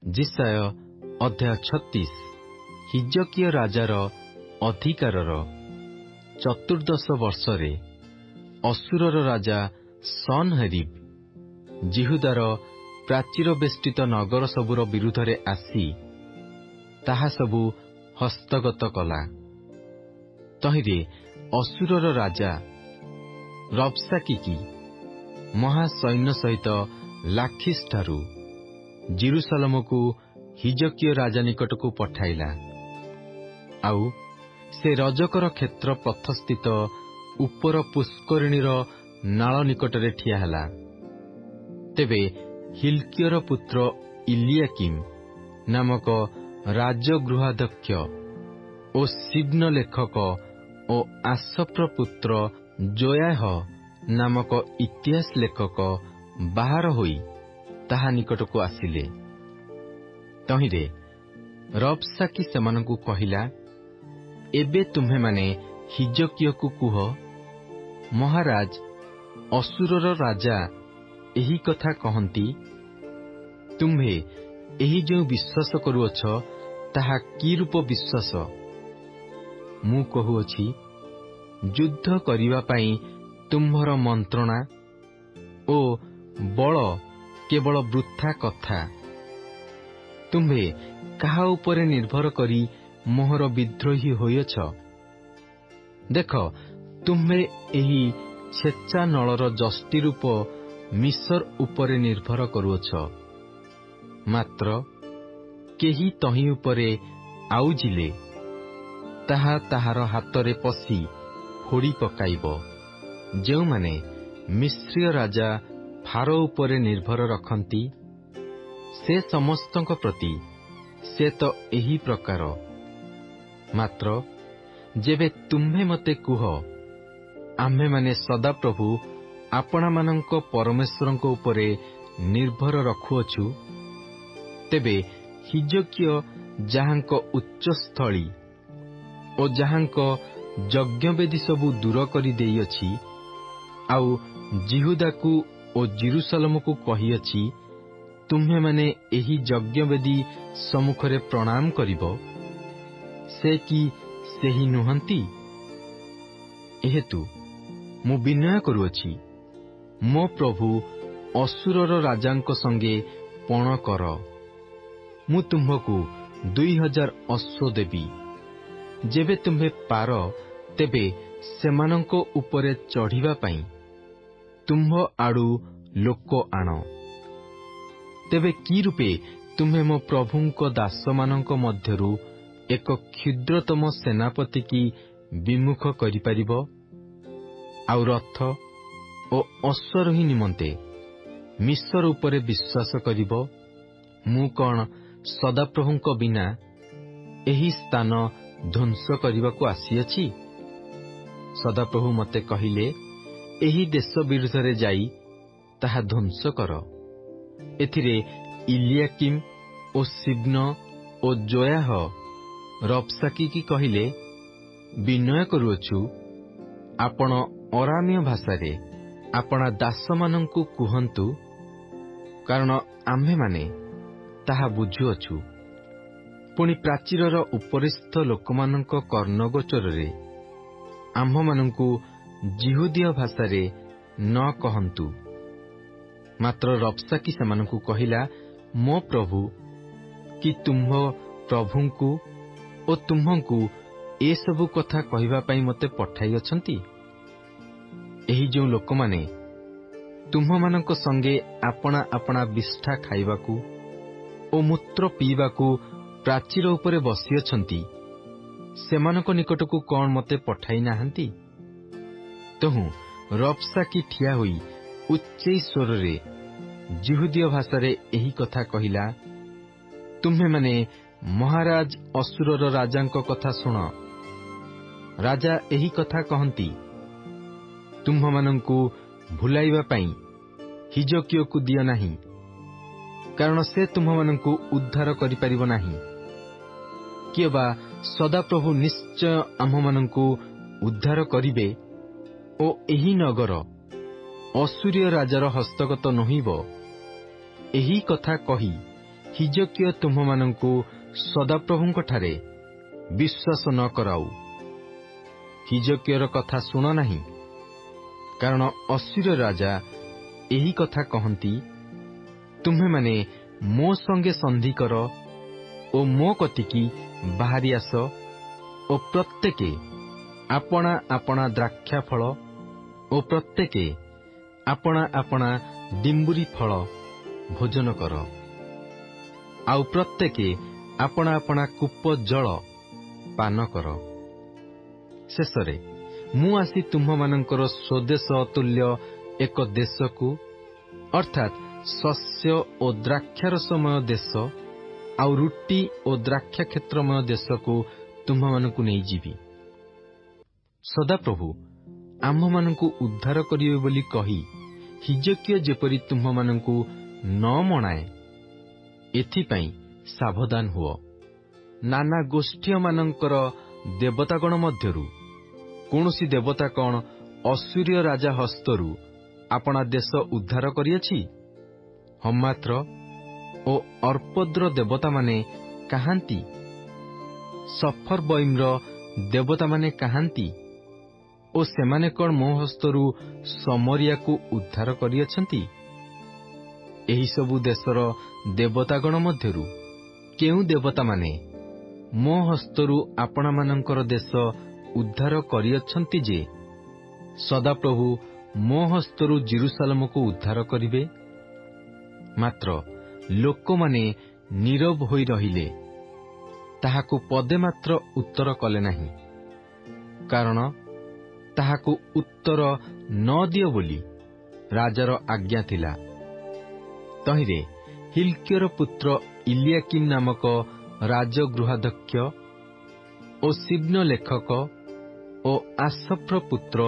जिसाय अध्याय 36। हिजकिया राजार अधिकारर 14 वर्षरे असुरर राजा सनहेरीब जिहुदार प्राचीर बेष्टित नगर सबुर विरुद्धरे आसी ताहा सबु हस्तगत कला। तहिरे असुरर राजा रब्साकीकी महासैन्य सहित लाखिस ठारू जेरुसालेमकु हिजकिया राजा निकटकु पठाइला। आउ से रजकर क्षेत्र पथस्थित उपर पुष्करिणीर नाल निकटरे ठिया हला। तेबे हिल्कियर पुत्र इलियाकिम नामक राजगृहाध्यक्ष ओ सिब्न लेखक ओ आसफ्र पुत्र जोयाह नामक इतिहास लेखक बाहर होई ताहा निकटकु आसिले। तहिरे रब्साकी सेमानंकु कहिला, एबे तुम्हे माने हिजकियाकु कुह, महाराज असुरर राजा एही कथा कहंती, तुम्हे एही जो विश्वास करुअछ ताहा की रूप विश्वास? मु कहुअछि, युद्ध करिवा पई तुम्हर मंत्रणा ओ बल केवल वृथा कथा। तुम्हे काहा उपरे निर्भर करी मोहर विद्रोही होइछ? देख, तुम्हे एही छेचा नलर जष्टि रूप मिसर उपरे निर्भर करुअछ। मात्र केही तही उपरे आउजिले ताहा ताहार हातरे पसी फोड़ी पकाइब। जेउ माने मिस्रीय राजा फारो उपरे निर्भर रखंती, से समस्तक प्रति से तो एही प्रकार। मात्र जेबे तुम्हे मते कुह, आम्हे माने सदाप्रभु आपणा मानंक परमेश्वरंक उपरे निर्भर रखुअछु, तेबे हिजकिया जाहांक उच्चस्थली ओ जाहांक यज्ञवेदी सबु दूर करि देइअछि, आउ जिहुदाकु ओ जेरुसालेमकु कहिअछि, तुम्हे माने एही यज्ञवेदी सम्मुखरे प्रणाम करिब, से कि सेही नुहंती? एहेतु मु विनय करुअछि, मो प्रभु असुरर राजांक संगे पण कर। मु तुम्हकु 2000 अश्व देबी। जेबे तुम्हे पार, तेबे सेमानंक उपरे चढ़िबा पई तुम्ह आडू लोक आण। तेबे की रूपे तुम्हे मो प्रभुंक दासमानंक मध्यरु एक क्षुद्रतम सेनापति की विमुख करि परिब? आउ रथ ओ अश्वरोही निमंते मिसर उपरे विश्वास करिब? मु कौन सदाप्रभुंक बिना एही स्थान ध्वंस करबाकू आसीअछि? सदाप्रभु मते कहिले, एही देश विरुद्धरे जाई ताहा ध्वंस कर। एथिरे इलियाकिम ओ सिब्न ओ जोयाह रब्साकी की कहिले, विनय करुअछु, आपण अरामीय भाषारे आपणा दासमानंकु कुहंतु, कारण आम्हे माने ताहा बुझुअछु। पुणी प्राचीरर उपरिस्थ लोकमानंक कर्णगोचରରେ आम्भमानंकु जिहुदीय भाषारे न कहंतु। मात्र रब्साकी सेमानंकु कहिला, मो प्रभु कि तुम्ह प्रभुंकु ओ तुम्हंकु ए सबु कथा कहिबा पई मते पठाई अछंती? एही जो लोकमाने तुम्हमानंक संगे आपणा आपणा विष्ठा खाइबाकू ओ मूत्र पीबाकू प्राचीर उपरे बसी अछंती, सेमानंक निकटकू कौन मते पठाई नाहंती? तहु रब्साकी ठिया होई उच्चै स्वररे जिहुदीय भाषारे एही कथा कहिला, तुम्हे माने महाराज असुरर राजांक कथा सुण। राजा एही कथा कहंती, तुम्हमानंकु भुलाइबा पई हिजकियाकु दियो नाही, कारण से तुम्हमानंकु उद्धार करि परिबो नाही। किए बा सदाप्रभु निश्चय आम्भमानंकु उद्धार करिबे ओ एही नगर असुरीय राजार हस्तगत नहिब। एही कथा कही ହିଜକିୟ ତୁମ୍ଭମାନଙ୍କୁ ସଦାପ୍ରଭୁଙ୍କଠାରେ ବିଶ୍ୱାସ ନ କରାଉ। ହିଜକିୟର କଥା ଶୁଣ ନାହିଁ, କାରଣ ଅଶ୍ଶୁର ରାଜା ଏହି କଥା କହନ୍ତି, ତୁମ୍ଭେମାନେ ମୋ ସଙ୍ଗେ ସନ୍ଧି କର ଓ ମୋ କତିକି ବାହାରି ଆସ ଓ ପ୍ରତ୍ୟେକେ ଆପଣା ଆପଣା ଦ୍ରାକ୍ଷା ଫଳ ଓ ପ୍ରତ୍ୟେକେ ଆପଣା ଆପଣା ଡିମ୍ବୁରି ଫଳ ଭୋଜନ କର, ଆଉ ପ୍ରତ୍ୟେକେ ଆପଣା ଆପଣା କୂପ ଜଳ ପାନ କର। ଶେଷରେ ମୁଁ ଆସି ତୁମ୍ଭମାନଙ୍କର ସ୍ୱଦେଶ ତୁଲ୍ୟ ଏକ ଦେଶକୁ, ଅର୍ଥାତ୍ ଶସ୍ୟ ଓ ଦ୍ରାକ୍ଷାରସମୟ ଦେଶ ଆଉ ରୁଟି ଓ ଦ୍ରାକ୍ଷା କ୍ଷେତ୍ରମୟ ଦେଶକୁ ତୁମ୍ଭମାନଙ୍କୁ ନେଇଯିବି। ସଦାପ୍ରଭୁ ଆମ୍ଭମାନଙ୍କୁ ଉଦ୍ଧାର କରିବେ ବୋଲି କହି ହିଜକିୟ ଯେପରି ତୁମ୍ଭମାନଙ୍କୁ ନ ମଣାଏ, ଏଥିପାଇଁ ସାବଧାନ ହୁଅ। ନାନା ଗୋଷ୍ଠୀୟମାନଙ୍କର ଦେବତାଗଣ ମଧ୍ୟରୁ କୌଣସି ଦେବତା କଣ ଅଶ୍ଶୁରୀୟ ରାଜା ହସ୍ତରୁ ଆପଣା ଦେଶ ଉଦ୍ଧାର କରିଅଛି? ହମାତ୍ର ଓ ଅର୍ପଦ୍ର ଦେବତାମାନେ କାହାନ୍ତି? ସଫରବଇମ୍ର ଦେବତାମାନେ କାହାନ୍ତି? ଓ ସେମାନେ କଣ ମୋ ହସ୍ତରୁ ସମରିୟାକୁ ଉଦ୍ଧାର କରିଅଛନ୍ତି? ଏହିସବୁ ଦେଶର ଦେବତାଗଣ ମଧ୍ୟରୁ କେଉଁ ଦେବତାମାନେ ମୋ ହସ୍ତରୁ ଆପଣମାନଙ୍କର ଦେଶ ଉଦ୍ଧାର କରିଅଛନ୍ତି ଯେ ସଦାପ୍ରଭୁ ମୋ ହସ୍ତରୁ ଜେରୁସାଲେମକୁ ଉଦ୍ଧାର କରିବେ? ମାତ୍ର ଲୋକମାନେ ନୀରବ ହୋଇ ରହିଲେ, ତାହାକୁ ପଦେ ମାତ୍ର ଉତ୍ତର କଲେ ନାହିଁ, କାରଣ ତାହାକୁ ଉତ୍ତର ନ ଦିଅ ବୋଲି ରାଜାର ଆଜ୍ଞା ଥିଲା। ତହିଁରେ ହିଲ୍କିୟର ପୁତ୍ର ଇଲିଆକିମ୍ ନାମକ ରାଜଗୃହାଧ୍ୟକ୍ଷ ଓ ସିବ୍ନ ଲେଖକ ଓ ଆସଫ୍ର ପୁତ୍ର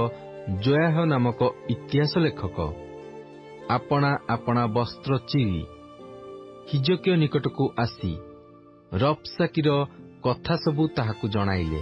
ଜୋୟାହ ନାମକ ଇତିହାସ ଲେଖକ ଆପଣା ଆପଣା ବସ୍ତ୍ର ଚିରି ହିଜକିୟ ନିକଟକୁ ଆସି ରବ୍ସାକିର କଥା ସବୁ ତାହାକୁ ଜଣାଇଲେ।